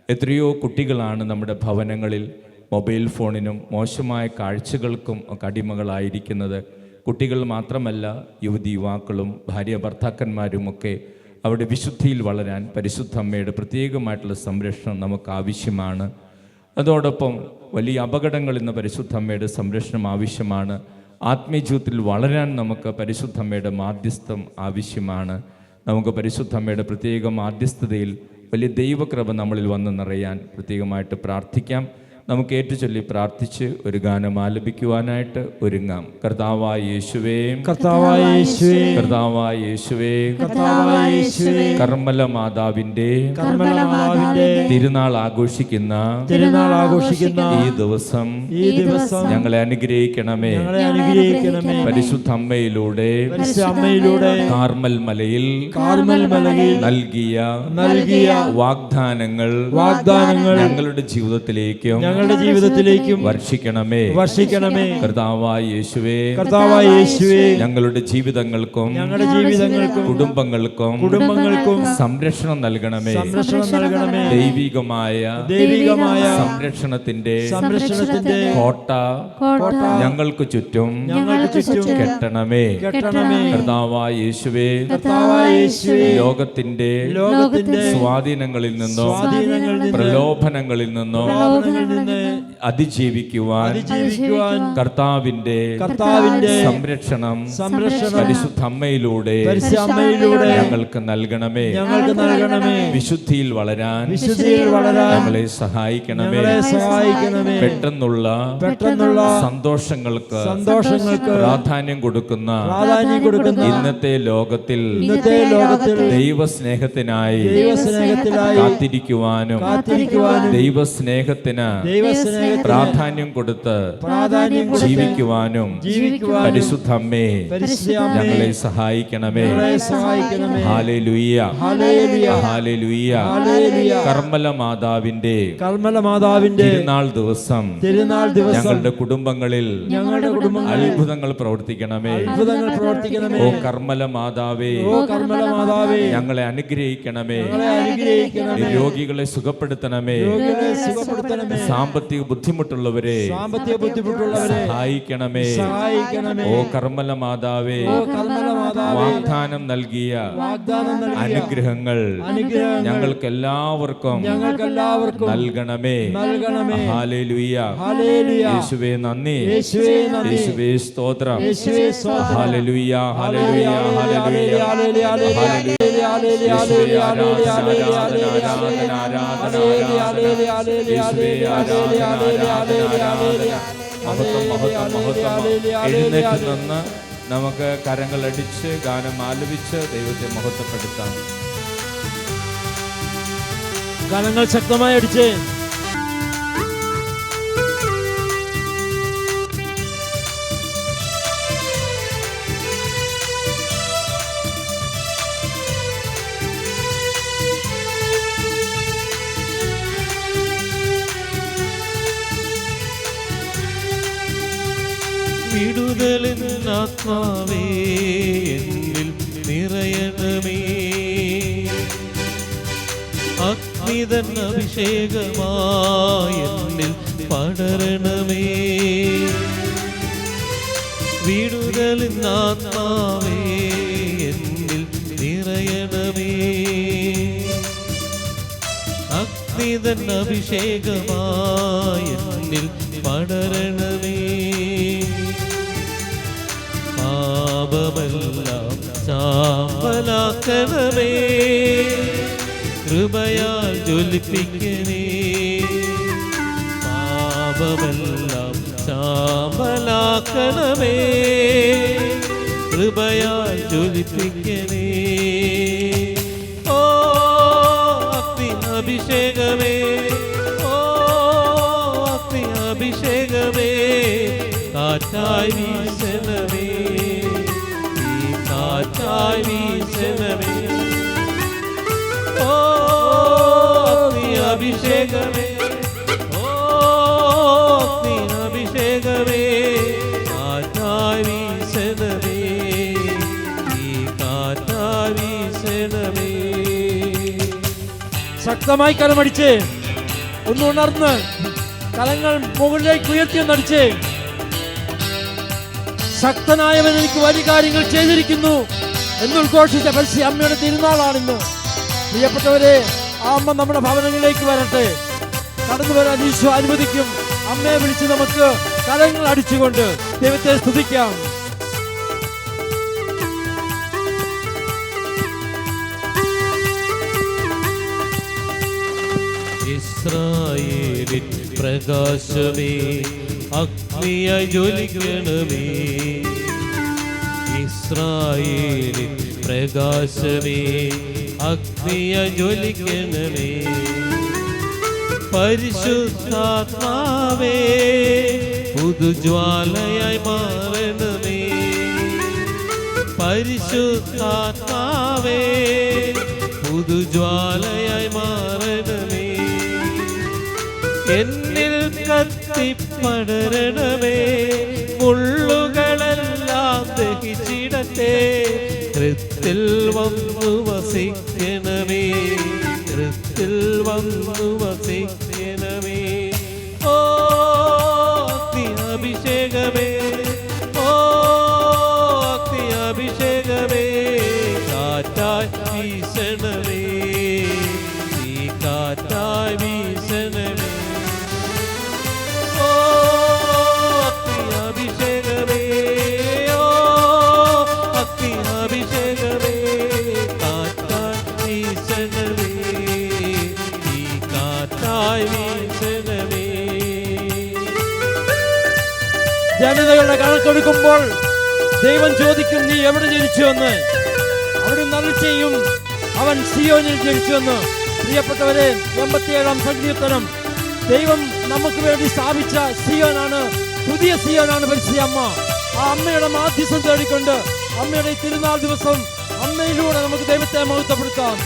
എത്രയോ കുട്ടികളാണ് നമ്മുടെ ഭവനങ്ങളിൽ മൊബൈൽ ഫോണിനും മോശമായ കാഴ്ചകൾക്കും ഒക്കെ അടിമകളായിരിക്കുന്നത്. കുട്ടികൾ മാത്രമല്ല, യുവതി യുവാക്കളും ഭാര്യ ഭർത്താക്കന്മാരുമൊക്കെ അവിടെ വിശുദ്ധിയിൽ വളരാൻ പരിശുദ്ധ അമ്മയുടെ പ്രത്യേകമായിട്ടുള്ള സംരക്ഷണം നമുക്ക് ആവശ്യമാണ്. അതോടൊപ്പം വലിയ അപകടങ്ങളിൽ നിന്ന് പരിശുദ്ധ അമ്മയുടെ സംരക്ഷണം ആവശ്യമാണ്. ആത്മീയ ജീവിതത്തിൽ വളരാൻ നമുക്ക് പരിശുദ്ധ അമ്മയുടെ മാധ്യസ്ഥം ആവശ്യമാണ്. നമുക്ക് പരിശുദ്ധ അമ്മയുടെ പ്രത്യേക മാധ്യസ്ഥതയിൽ വലിയ ദൈവകൃപ നമ്മളിൽ വന്ന് നിറയാൻ പ്രത്യേകമായിട്ട് പ്രാർത്ഥിക്കാം. നമുക്ക് ഏറ്റുചൊല്ലി പ്രാർത്ഥിച്ച് ഒരു ഗാനം ആലപിക്കുവാനായിട്ട് ഒരുങ്ങാം. കർത്താവായ യേശുവേ, കർത്താവായ യേശുവേ, കർത്താവായ യേശുവേ, കർത്താവായ യേശുവേ, കർമ്മല മാതാവിന്റെ തിരുനാൾ ആഘോഷിക്കുന്ന ഈ ദിവസം ഞങ്ങളെ അനുഗ്രഹിക്കണമേ. പരിശുദ്ധ അമ്മയിലൂടെ കാർമൽ മലയിൽ നൽകിയ വാഗ്ദാനങ്ങൾ ഞങ്ങളുടെ ജീവിതത്തിലേക്കും ഞങ്ങളുടെ ജീവിതത്തിലേക്കും വർഷിക്കണമേ. കർത്താവായ യേശുവേ, ഞങ്ങളുടെ ജീവിതങ്ങൾക്കും കുടുംബങ്ങൾക്കും സംരക്ഷണം നൽകണമേ. ദൈവികമായ സംരക്ഷണത്തിന്റെ കോട്ട ഞങ്ങൾക്ക് ചുറ്റും കെട്ടണമേ. കർത്താവായ യേശുവേ, ലോകത്തിന്റെ സ്വാധീനങ്ങളിൽ നിന്നോ പ്രലോഭനങ്ങളിൽ നിന്നോ അതിജീവിക്കുവാൻ കർത്താവിന്റെ സംരക്ഷണം പരിശുദ്ധ അമ്മയിലൂടെ ഞങ്ങൾക്ക് നൽകണമേ. വിശുദ്ധിയിൽ വളരാൻ ഞങ്ങളെ സഹായിക്കണമേ. പെട്ടെന്നുള്ള സന്തോഷങ്ങൾക്ക് പ്രാധാന്യം കൊടുക്കുന്ന ഇന്നത്തെ ലോകത്തിൽ ദൈവസ്നേഹത്തിനായി കാത്തിരിക്കുവാനും ദൈവസ്നേഹത്തിന് പ്രാധാന്യം കൊടുത്ത് ജീവിക്കുവാനും പരിശുദ്ധ അമ്മേ ഞങ്ങളെ സഹായിക്കണമേ. Hallelujah, hallelujah. കർമ്മല മാതാവിന്റെ തിരുനാൾ ദിവസം ഞങ്ങളുടെ കുടുംബങ്ങളിൽ അത്ഭുതങ്ങൾ പ്രവർത്തിക്കണമേ. ഓ കർമ്മല മാതാവേ, ഞങ്ങളെ അനുഗ്രഹിക്കണമേ. രോഗികളെ സുഖപ്പെടുത്തണമേ. സാമ്പത്തിക ബുദ്ധിമുട്ടുള്ളവരെ സഹായിക്കണമേ. ഓ കർമ്മല മാതാവേ, വാഗ്ദാനം നൽകിയ അനുഗ്രഹങ്ങൾ ഞങ്ങൾക്ക് എല്ലാവർക്കും നൽകണമേ. ഹല്ലേലൂയ. യേശുവേ നന്ദി, യേശുവേ സ്തോത്രം. Hallelujah, hallelujah, hallelujah, hallelujah. യേശുവേ ആരാധന, ആരാധന, ആരാധന, ആരാധന, യേശുവേ ആരാധന, ആരാധന, ആരാധന. മഹത്വം, മഹത്വം, മഹത്വം. എഴുന്നേറ്റ് നിന്ന് നമുക്ക് കരങ്ങളടിച്ച് ഗാനം ആലപിച്ച് ദൈവത്തെ മഹത്വപ്പെടുത്താം. ഗാനങ്ങൾ ശക്തമായി അടിച്ച് വിടുതലിൻ ആത്മാവേ എന്നിൽ നിറയണമേ. അഗ്നിതൻ അഭിഷേകമായി എന്നിൽ പടരണമേ. വിടുതലിൻ ആത്മാവേ എന്നിൽ നിറയണമേ. അഗ്നിതൻ അഭിഷേകമായി എന്നിൽ പടരണമേ. പാപമെല്ലാം ചാമ്പലാക്കണമേ. കൃപയാൽ ജ്വലിപ്പിക്കണേ. പാപമെല്ലാം ചാമ്പലാക്കണമേ. കൃപയാൽ ജ്വലിപ്പിക്കണേ. ഓ അഗ്നി അഭിഷേകമേ, ഓ അഗ്നി അഭിഷേകമേ. കാറ്റായി വീശണമേ, ഈ കാറ്റായി വീശണമേ. ഓ അഗ്നി അഭിഷേകമേ, ഓ അഗ്നി അഭിഷേകമേ. കാറ്റായി വീശണമേ, ഈ കാറ്റായി വീശണമേ. ശക്തമായി കരമടിച്ച് ഒന്ന് ഉണർന്ന് കരങ്ങൾ മുകളിലേക്ക് ഉയർത്തിയൊന്നടിച്ച് ശക്തനായവൻ എനിക്ക് വലിയ കാര്യങ്ങൾ ചെയ്തിരിക്കുന്നു എന്നുദ്ഘോഷിച്ച പരിശുദ്ധ അമ്മയുടെ തിരുനാളാണിന്ന്. പ്രിയപ്പെട്ടവരെ, ആ അമ്മ നമ്മുടെ ഭവനങ്ങളിലേക്ക് വരട്ടെ. കടന്നു വരാൻ ഈശോ അനുവദിക്കും. അമ്മയെ വിളിച്ച് നമുക്ക് കരങ്ങൾ അടിച്ചുകൊണ്ട് ദൈവത്തെ സ്തുതിക്കാം. ഇസ്രായേലിൻ പ്രകാശമേ, അഗ്നിയായി ജ്വലിക്കണമേ. ഇസ്രായേലിൻ പ്രകാശമേ, അഗ്നിയായി ജ്വലിക്കണമേ. പരിശുദ്ധാത്മാവേ, പുതുജ്വാലയായി മാറണമേ. പരിശുദ്ധാത്മാവേ, പുതുജ്വാലയായി മാറണമേ. എന്നിൽ കത്തിപ്പടരണമേ, മുള്ളുകളെല്ലാം ദഹിച്ചിടട്ടെ. കൃത്തിൽ വന്നു വസിക്കണമേ, കൃത്തിൽ വന്നു വസിക്കണമേ. ഓ അഗ്നി അഭിഷേകമേ, ഓ അഗ്നി അഭിഷേകമേ, കാറ്റായി വീശണമേ, ഈ കാറ്റായി വീശണമേ. ഓ അഗ്നി അഭിഷേകമേ, ഓ അഗ്നി അഭിഷേകമേ, കാറ്റായി വീശണമേ, ഈ കാറ്റായി വീശണമേ. ജനതകളുടെ കണക്കെടുക്കുമ്പോൾ ദൈവം ചോദിക്കും, നീ എവിടെ ജനിച്ചുവെന്ന്. അവിടെ നല്ല ചെയ്യും, അവൻ സിയോനിൽ ജനിച്ചുവെന്ന്. പ്രിയപ്പെട്ടവരെ, 87-ാം സങ്കീർത്തനം ദൈവം നമുക്ക് വേണ്ടി സ്ഥാപിച്ച സിയോനാണ്, പുതിയ സിയോനാണ് പരിശുദ്ധ അമ്മ. ആ അമ്മയുടെ മാധ്യസ്ഥം തേടിക്കൊണ്ട് അമ്മയുടെ ഈ തിരുനാൾ ദിവസം അമ്മയിലൂടെ നമുക്ക് ദൈവത്തെ മഹത്വപ്പെടുത്താം.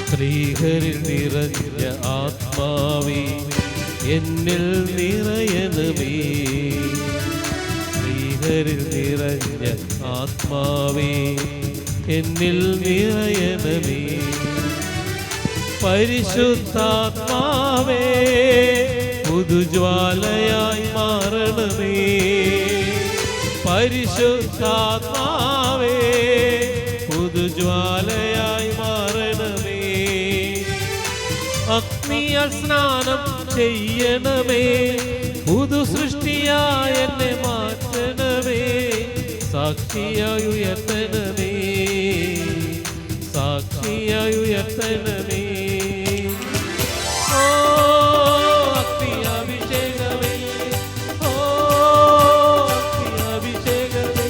ശ്രീഹരിൽ നിറഞ്ഞ ആത്മാവേ, എന്നിൽ നിറയണമേ. ശ്രീഹരിൽ നിറഞ്ഞ ആത്മാവേ, എന്നിൽ നിറയണമേ. പരിശുദ്ധാത്മാവേ, പുതുജ്വാലയായി മാറണമേ. പരിശുദ്ധാത്മാവേ, പുതുജ്വാലയായി മാറണമേ. അഗ്നിയാൽ സ്നാനം ചെയ്യണമേ, പുതു സൃഷ്ടിയായി എന്നെ മാറ്റണമേ. സാക്ഷിയായി ഉയർത്തണമേ, സാക്ഷിയായി ഉയർത്തണമേ. ഓ അഗ്നി അഭിഷേകമേ, ഓ അഗ്നി അഭിഷേകമേ,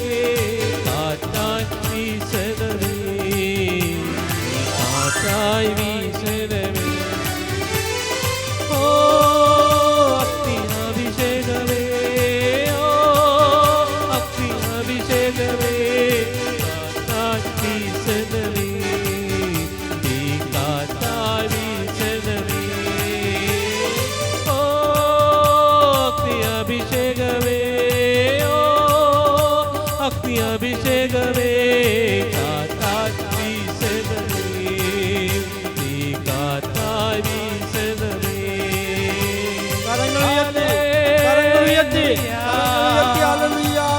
കാറ്റായി വീശണമേ, കാറ്റായി വീശണമേ. ഓ അഗ്നി അഭിഷേകമേ, ഓ അഗ്നി അഭിഷേകമേ, കാറ്റായി വീശണമേ, ഈ കാറ്റായി വീശണമേ. ഓ അഗ്നി അഭിഷേകമേ, ഓ അഗ്നി അഭിഷേകമേ, കാറ്റായി വീശണമേ, ഈ കാറ്റായി വീശണമേ. കരങ്ങൾ ഉയർത്തി, കരങ്ങൾ ഉയർത്തി, കരങ്ങൾ ഉയർത്തി.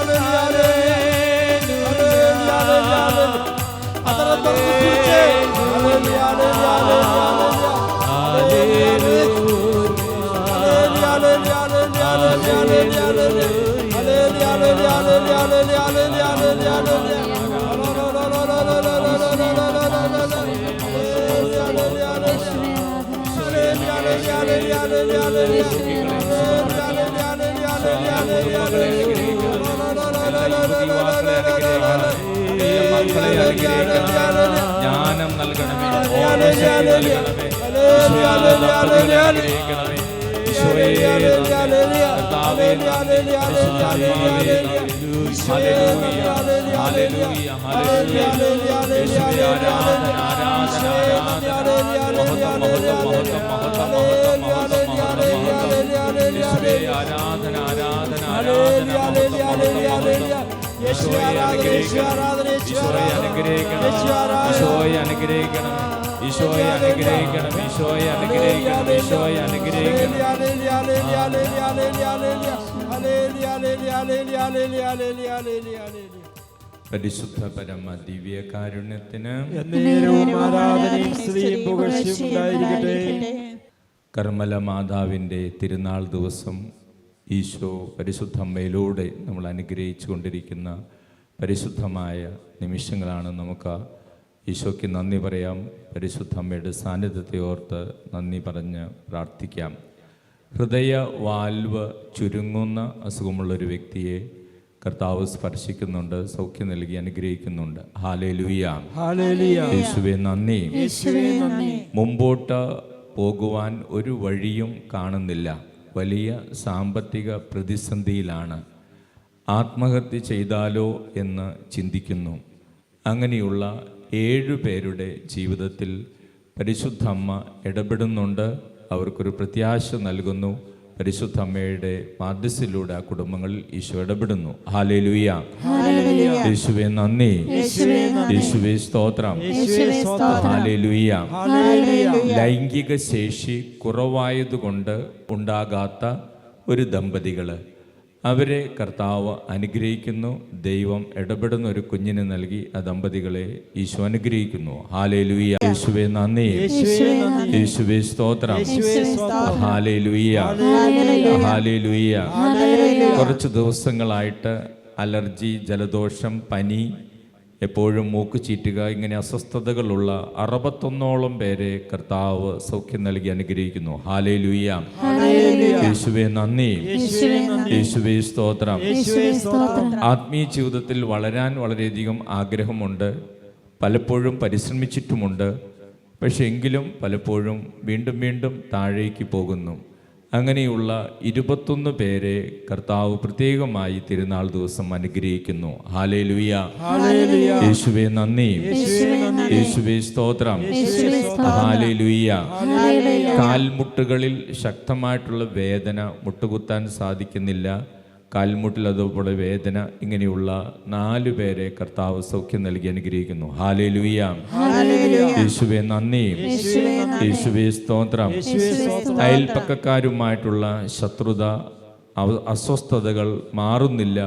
ജ്ഞാനം നൽകണമേ, നൽകണമേ. പരിശുദ്ധ പരമ ദിവ്യകാരുണ്യത്തിന് കർമ്മല മാതാവിൻ്റെ തിരുനാൾ ദിവസം ഈശോ പരിശുദ്ധ അമ്മയിലൂടെ നമ്മൾ അനുഗ്രഹിച്ചു കൊണ്ടിരിക്കുന്ന പരിശുദ്ധമായ നിമിഷങ്ങളാണ്. നമുക്ക് ഈശോയ്ക്ക് നന്ദി പറയാം. പരിശുദ്ധ അമ്മയുടെ സാന്നിധ്യത്തെ ഓർത്ത് നന്ദി പറഞ്ഞ് പ്രാർത്ഥിക്കാം. ഹൃദയ വാൽവ് ചുരുങ്ങുന്ന അസുഖമുള്ളൊരു വ്യക്തിയെ കർത്താവ് സ്പർശിക്കുന്നുണ്ട്, സൗഖ്യം നൽകി അനുഗ്രഹിക്കുന്നുണ്ട്. ഹല്ലേലൂയ, യേശുവേ നന്ദി. മുമ്പോട്ട് പോകുവാൻ ഒരു വഴിയും കാണുന്നില്ല, വലിയ സാമ്പത്തിക പ്രതിസന്ധിയിലാണ്. ആത്മഹത്യ ചെയ്താലോ എന്ന് ചിന്തിക്കുന്നു. അങ്ങനെയുള്ള 7 പേരുടെ ജീവിതത്തിൽ പരിശുദ്ധ അമ്മ ഇടപെടുന്നുണ്ട്, അവർക്കൊരു പ്രത്യാശ നൽകുന്നു. പരിശുദ്ധ അമ്മയുടെ മാധ്യസ്ഥയിലൂടെ ആ കുടുംബങ്ങളിൽ ഈശോ ഇടപെടുന്നു. ഹല്ലേലൂയ. യേശുവേ നന്ദി, യേശുവേ സ്തോത്രം. ഹല്ലേലൂയ. ലൈംഗിക ശേഷി കുറവായതുകൊണ്ട് ഉണ്ടാകാത്ത ഒരു ദമ്പതികള്, അവരെ കർത്താവ് അനുഗ്രഹിക്കുന്നു. ദൈവം ഇടപെടുന്ന ഒരു കുഞ്ഞിനെ നൽകി ആ ദമ്പതികളെ ഈശോ അനുഗ്രഹിക്കുന്നു. ഹല്ലേലൂയ. യേശുവേ നന്ദി, യേശുവേ സ്തോത്രം. Hallelujah, hallelujah. കുറച്ച് ദിവസങ്ങളായിട്ട് അലർജി, ജലദോഷം, പനി, എപ്പോഴും മൂക്ക് ചീറ്റുക, ഇങ്ങനെ അസ്വസ്ഥതകളുള്ള 61ഓളം പേരെ കർത്താവ് സൗഖ്യം നൽകി അനുഗ്രഹിക്കുന്നു. ഹല്ലേലൂയ. യേശുവേ നന്ദി, യേശുവേ സ്തോത്രം. ആത്മീയ ജീവിതത്തിൽ വളരാൻ വളരെയധികം ആഗ്രഹമുണ്ട്, പലപ്പോഴും പരിശ്രമിച്ചിട്ടുമുണ്ട്. പക്ഷെ എങ്കിലും പലപ്പോഴും വീണ്ടും വീണ്ടും താഴേക്ക് പോകുന്നു. അങ്ങനെയുള്ള 21 പേരെ കർത്താവ് പ്രത്യേകമായി തിരുനാൾ ദിവസം അനുഗ്രഹിക്കുന്നു. ഹല്ലേലൂയ. യേശുവേ നന്ദി, യേശുവേ സ്തോത്രം. ഹല്ലേലൂയ. കാൽമുട്ടുകളിൽ ശക്തമായിട്ടുള്ള വേദന, മുട്ടുകുത്താൻ സാധിക്കുന്നില്ല, കാൽമുട്ടിൽ അതുപോലെ വേദന, ഇങ്ങനെയുള്ള 4 പേരെ കർത്താവ് സൗഖ്യം നൽകി അനുഗ്രഹിക്കുന്നു. ഹല്ലേലൂയ. യേശുവേ നന്ദി, യേശുവേ സ്തോത്രം. അയൽപക്കക്കാരുമായിട്ടുള്ള ശത്രുത, അസ്വസ്ഥതകൾ മാറുന്നില്ല.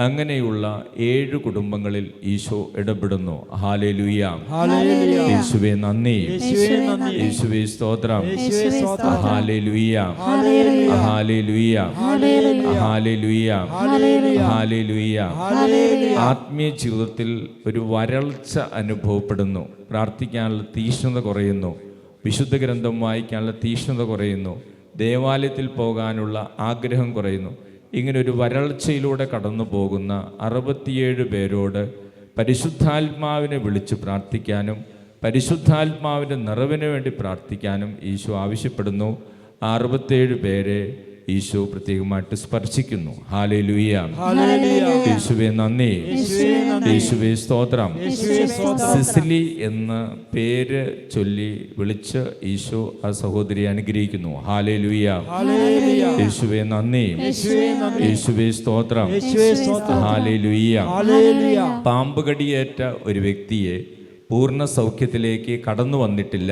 അങ്ങനെയുള്ള 7 കുടുംബങ്ങളിൽ ഈശോ ഇടപെടുന്നു. ഹല്ലേലൂയ. യേശുവേ നന്ദി, യേശുവേ സ്തോത്രം. Hallelujah, hallelujah, hallelujah, hallelujah. ആത്മീയ ജീവിതത്തിൽ ഒരു വരൾച്ച അനുഭവപ്പെടുന്നു. പ്രാർത്ഥിക്കാനുള്ള തീക്ഷ്ണത കുറയുന്നു, വിശുദ്ധ ഗ്രന്ഥം വായിക്കാനുള്ള തീക്ഷ്ണത കുറയുന്നു, ദേവാലയത്തിൽ പോകാനുള്ള ആഗ്രഹം കുറയുന്നു. ഇങ്ങനെ ഒരു വരൾച്ചയിലൂടെ കടന്നു പോകുന്ന 67 പേരോട് പരിശുദ്ധാത്മാവിനെ വിളിച്ച് പ്രാർത്ഥിക്കാനും പരിശുദ്ധാത്മാവിൻ്റെ നിറവിന് വേണ്ടി പ്രാർത്ഥിക്കാനും ഈശോ ആവശ്യപ്പെടുന്നു. 67 പേരെ ഈശോ പ്രത്യേകമായിട്ട് സ്പർശിക്കുന്നു. ഹല്ലേലൂയ. യേശുവേ നന്ദി, യേശുവേ സ്തോത്രം. സിസിലി എന്ന പേര് ചൊല്ലി വിളിച്ച് ഈശോ ആ സഹോദരിയെ അനുഗ്രഹിക്കുന്നു. ഹല്ലേലൂയ. യേശുവേ നന്ദി, യേശുവേ സ്തോത്രം. ഹല്ലേലൂയ. പാമ്പ് കടിയേറ്റ ഒരു വ്യക്തിയെ പൂർണ്ണ സൗഖ്യത്തിലേക്ക് കടന്നു വന്നിട്ടില്ല,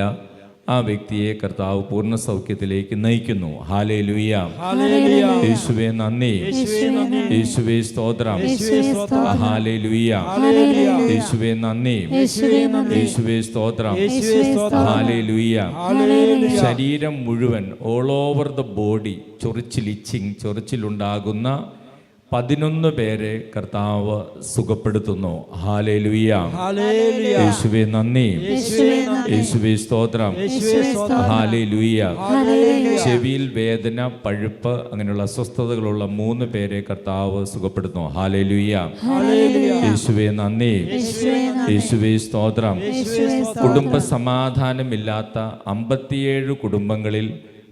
ആ വ്യക്തിയെ കർത്താവ് പൂർണ്ണ സൗഖ്യത്തിലേക്ക് നയിക്കുന്നു. ഹല്ലേലൂയ. യേശുവേ നന്ദി, യേശുവേ സ്തോത്രം. ഹല്ലേലൂയ. യേശുവേ നന്ദി, യേശുവേ സ്തോത്രം. ഹല്ലേലൂയ. ശരീരം മുഴുവൻ, ഓൾ ഓവർ ദ ബോഡി ചൊറിച്ചിലുണ്ടാകുന്ന 11 പേരെ കർത്താവ് സുഖപ്പെടുത്തുന്നു. ഹല്ലേലൂയ. യേശുവേ നന്ദി, യേശുവേ സ്തോത്രം. ഹല്ലേലൂയ. ചെവിയിൽ വേദന, പഴുപ്പ്, അങ്ങനെയുള്ള അസ്വസ്ഥതകളുള്ള 3 പേരെ കർത്താവ് സുഖപ്പെടുത്തുന്നു. ഹല്ലേലൂയ. യേശുവേ നന്ദി, യേശുവേ സ്തോത്രം. കുടുംബ സമാധാനമില്ലാത്ത 57 കുടുംബങ്ങളിൽ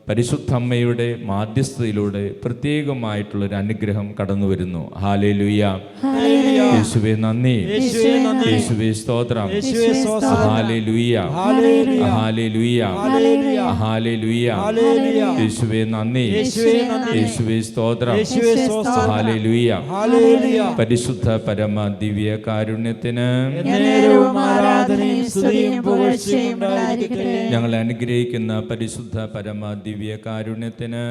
പരിശുദ്ധ അമ്മയുടെ മാധ്യസ്ഥതയിലൂടെ പ്രത്യേകമായിട്ടുള്ളൊരു അനുഗ്രഹം കടന്നു വരുന്നു. ഹല്ലേലൂയ. യേശുവേ നന്ദി, യേശുവേ സ്തോത്രം. Hallelujah, hallelujah, hallelujah. യേശുവേ നന്ദി, യേശുവേ സ്തോത്രം. ഹല്ലേലൂയ. പരിശുദ്ധ പരമ ദിവ്യ കാരുണ്യത്തിന് ഞങ്ങളെ അനുഗ്രഹിക്കുന്ന പരിശുദ്ധ പരമ ദിവ്യ കാരുണ്യത്തിന്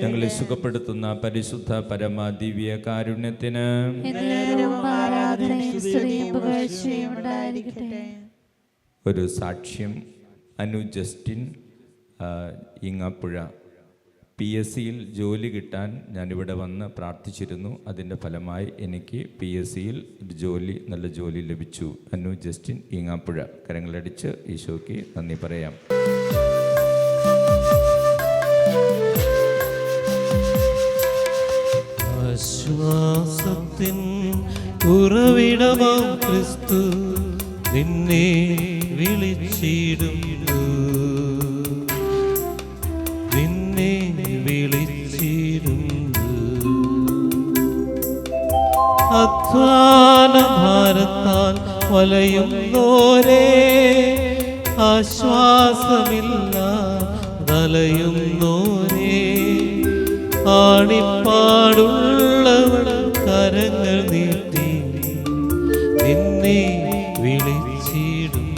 ഞങ്ങളെ സുഖപ്പെടുത്തുന്ന പരിശുദ്ധ പരമ ദിവ്യ കാരുണ്യത്തിന് ഒരു സാക്ഷ്യം. അനു ജസ്റ്റിൻ, ഇങ്ങാപ്പുഴ. PSCയിൽ ജോലി കിട്ടാൻ ഞാനിവിടെ വന്ന് പ്രാർത്ഥിച്ചിരുന്നു. അതിൻ്റെ ഫലമായി എനിക്ക് PSCയിൽ ഒരു ജോലി, നല്ല ജോലി ലഭിച്ചു. അനു ജസ്റ്റിൻ, ഈങ്ങാപ്പുഴ. കരങ്ങളടിച്ച് ഈശോയ്ക്ക് നന്ദി പറയാം. ആശ്വാസത്തിൻ ഉറവിടമാം ക്രിസ്തു നിന്നെ വിളിച്ചിടുന്നു, നിന്നെ വിളിച്ചിടുന്നു. അധ്വാന ഭാരത്താൽ വലയുന്നോരേ ആശ്വാസമില്ല നലയുന്നോരേ ആണിപ്പാടുള്ളവൾ കരങ്ങൾ നീട്ടി നിന്നെ വിളിച്ചിടും.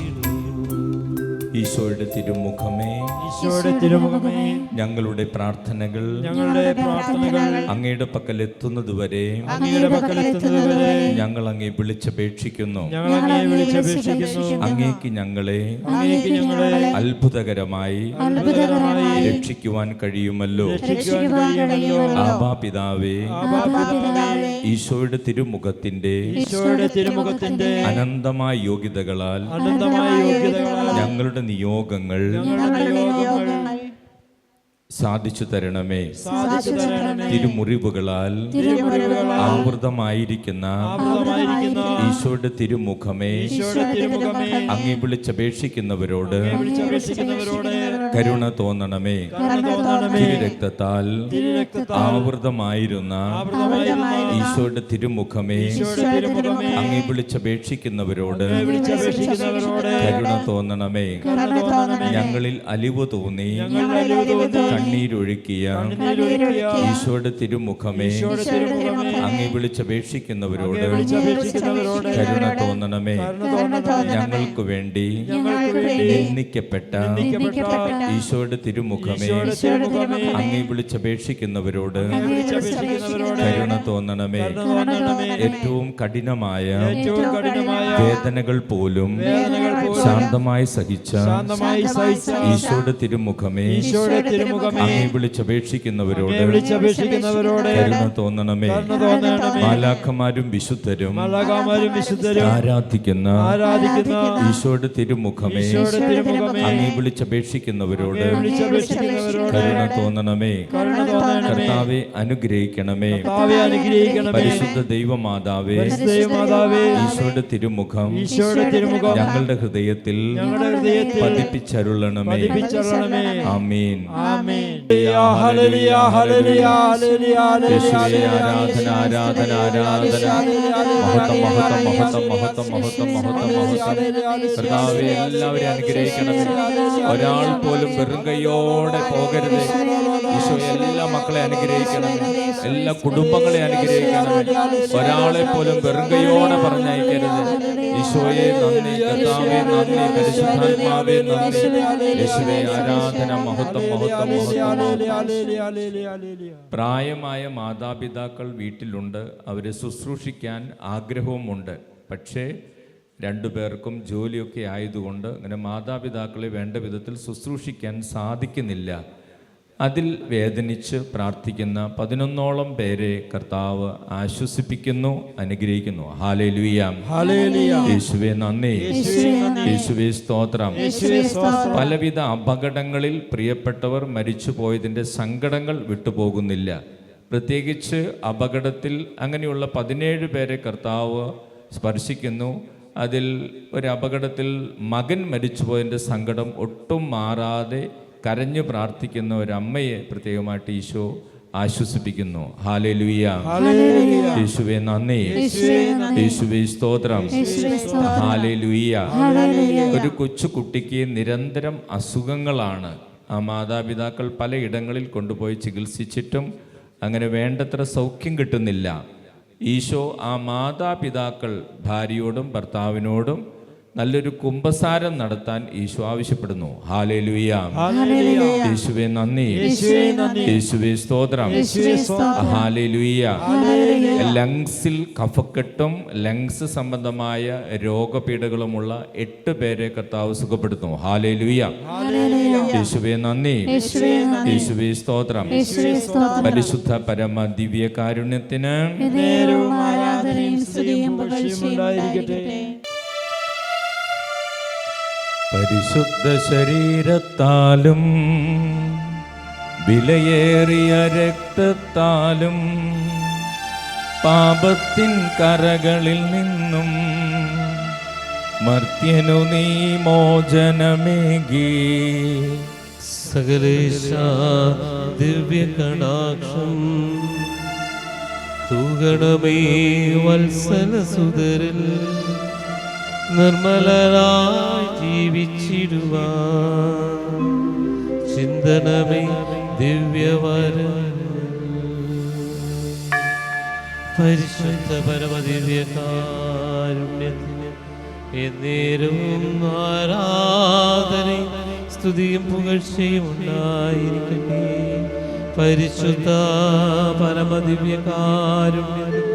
ഈശോയുടെ തിരുമുഖമേ, ഈശോയുടെ തിരുമുഖമേ, ഞങ്ങളുടെ പ്രാർത്ഥനകൾ അങ്ങയുടെ പക്കൽ എത്തുന്നതുവരെ ഞങ്ങൾ അങ്ങേ വിളിച്ചപേക്ഷിക്കുന്നു. അങ്ങേക്ക് ഞങ്ങളെ അത്ഭുതകരമായി രക്ഷിക്കുവാൻ കഴിയുമല്ലോ. ആബാ പിതാവേ, ഈശോയുടെ തിരുമുഖത്തിന്റെ അനന്തമായ യോഗ്യതകളാൽ ഞങ്ങളുടെ നിയോഗങ്ങൾ സാധിച്ചു തരണമേ. തിരുമുറിവുകളാൽ ആവൃതമായിരിക്കുന്ന ഈശോയുടെ തിരുമുഖമേ, അങ്ങേ വിളിച്ചപേക്ഷിക്കുന്നവരോട് കരുണ തോന്നണമേ. തിരുരക്തത്താൽ ആവൃതമായിരുന്ന ഈശോയുടെ തിരുമുഖമേ, അങ്ങേ വിളിച്ചപേക്ഷിക്കുന്നവരോട് കരുണ തോന്നണമേ. ഞങ്ങളിൽ അലിവ് തോന്നി കണ്ണീരൊഴുക്കിയ ഈശോയുടെ തിരുമുഖമേ, അങ്ങേ വിളിച്ചപേക്ഷിക്കുന്നവരോട് കരുണ തോന്നണമേ. ഞങ്ങൾക്ക് വേണ്ടി നിന്ദിക്കപ്പെട്ട ഈശോയുടെ തിരുമുഖമേ, അങ്ങേ വിളിച്ചപേക്ഷിക്കുന്നവരോട് കരുണ തോന്നണമേ. ഏറ്റവും കഠിനമായ വേദനകൾ പോലും ശാന്തമായി സഹിച്ച ഈശോയുടെ തിരുമുഖമേ, അങ്ങേ വിളിച്ചപേക്ഷിക്കുന്നവരോട് കരുണ തോന്നണമേ. മാലാഖമാരും വിശുദ്ധരും ആരാധിക്കുന്ന ഈശോയുടെ തിരുമുഖമേ, അങ്ങേ വിളിച്ചപേക്ഷിക്കുന്നവരോട് കരുണ തോന്നണമേ. കർത്താവെ അനുഗ്രഹിക്കണമേ. പരിശുദ്ധ ദൈവമാതാവേ, ഈശോയുടെ തിരുമുഖം ഞങ്ങളുടെ ഹൃദയത്തിൽ പതിപ്പിച്ചരുളണമേ. ആമീൻ. ഹല്ലേലൂയ, ഹല്ലേലൂയ, ഹല്ലേലൂയ, യേശുവേ ആരാധന, ആരാധന, ആരാധന. മഹത്വം, മഹത്വം, മഹത്വം, മഹത്വം, മഹത്വം, മഹത്വം, മഹത്വം. കർത്താവേ എല്ലാവരെയും അനുഗ്രഹിക്കണമേ. ഒരാൾ പോലും വെറും കൈയോടെ പോകരുത്. ഈശോ എല്ലാ മക്കളെ അനുഗ്രഹിക്കണമേ. എല്ലാ കുടുംബങ്ങളെ അനുഗ്രഹിക്കണമേ. ഒരാളെ പോലും വെറും കൈയോടെ പറഞ്ഞയക്കരുത്. ഈശോയെ നന്ദി, കർത്താവേ നന്ദി, പരിശുദ്ധാത്മാവേ നന്ദി. യേശുവേ ആരാധന, മഹത്വം, മഹത്വം, മഹത്വം. പ്രായമായ മാതാപിതാക്കൾ വീട്ടിലുണ്ട്. അവരെ ശുശ്രൂഷിക്കാൻ ആഗ്രഹവുമുണ്ട്. പക്ഷേ രണ്ടുപേർക്കും ജോലിയൊക്കെ ആയതുകൊണ്ട് അങ്ങനെ മാതാപിതാക്കളെ വേണ്ട വിധത്തിൽ ശുശ്രൂഷിക്കാൻ സാധിക്കുന്നില്ല. അതിൽ വേദനിച്ച് പ്രാർത്ഥിക്കുന്ന 11ഓളം പേരെ കർത്താവ് ആശ്വസിപ്പിക്കുന്നു, അനുഗ്രഹിക്കുന്നു. ഹല്ലേലൂയ, യേശുവേ നന്ദി, യേശുവേ സ്തോത്രം. പലവിധ അപകടങ്ങളിൽ പ്രിയപ്പെട്ടവർ മരിച്ചു പോയതിൻ്റെ സങ്കടങ്ങൾ വിട്ടുപോകുന്നില്ല. പ്രത്യേകിച്ച് അപകടത്തിൽ അങ്ങനെയുള്ള 17 പേരെ കർത്താവ് സ്പർശിക്കുന്നു. അതിൽ ഒരു അപകടത്തിൽ മകൻ മരിച്ചുപോയതിൻ്റെ സങ്കടം ഒട്ടും മാറാതെ കരഞ്ഞു പ്രാർത്ഥിക്കുന്ന ഒരമ്മയെ പ്രത്യേകമായിട്ട് ഈശോ ആശ്വസിപ്പിക്കുന്നു. ഹല്ലേലൂയ, യേശുവേ നന്ദി, യേശുവേ സ്തോത്രം. ഹല്ലേലൂയ. ഒരു കൊച്ചു കുട്ടിക്ക് നിരന്തരം അസുഖങ്ങളാണ്. ആ മാതാപിതാക്കൾ പലയിടങ്ങളിൽ കൊണ്ടുപോയി ചികിത്സിച്ചിട്ടും അങ്ങനെ വേണ്ടത്ര സൗഖ്യം കിട്ടുന്നില്ല. ഈശോ ആ മാതാപിതാക്കൾ ഭാര്യയോടും ഭർത്താവിനോടും നല്ലൊരു കുമ്പസാരം നടത്താൻ ഈശോ ആവശ്യപ്പെടുന്നു. ഹല്ലേലൂയ, യേശുവേ നന്ദി, യേശുവേ സ്തോത്രം. ഹല്ലേലൂയ. ലങ്സിൽ കഫക്കെട്ടും ലങ്സ് സംബന്ധമായ രോഗപീഠകളുമുള്ള 8 പേരെ കർത്താവ് സുഖപ്പെടുത്തുന്നു. ഹല്ലേലൂയ, യേശുവേ നന്ദി, യേശുവേ സ്തോത്രം. പരിശുദ്ധ പരമ ദിവ്യ കാരുണ്യത്തിന് പരിശുദ്ധ ശരീരത്താലും വിലയേറിയ രക്തത്താലും പാപത്തിൻ കറകളിൽ നിന്നും മർത്യനു നീ മോചനമേകി. സകലേശ ദിവ്യ കടാക്ഷം തൂകണമേ വത്സല സുതരിൽ നിർമ്മലരായി ജീവിച്ചിടുവാൻ ചിന്തനമേ ദിവ്യവരം. പരിശുദ്ധ പരമദിവ്യകാരുണ്യത്തിന് എന്നേരവും ആരാധനയും സ്തുതിയും പുകഴ്ചയും ഉണ്ടായിരിക്കട്ടെ. പരിശുദ്ധ പരമദിവ്യകാരുണ്യത്തിന്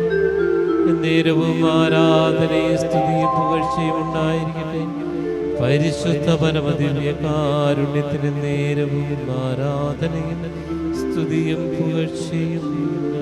എന്നേരവും ആരാധനയും സ്തുതിയും പുകഴ്ചയും ഉണ്ടായിരിക്കട്ടെ. പരിശുദ്ധ പരമദിവ്യകാരുണ്യത്തിന് നേരവും ആരാധനയും സ്തുതിയും പുകഴ്ചയും ഉണ്ടായിരിക്കട്ടെ.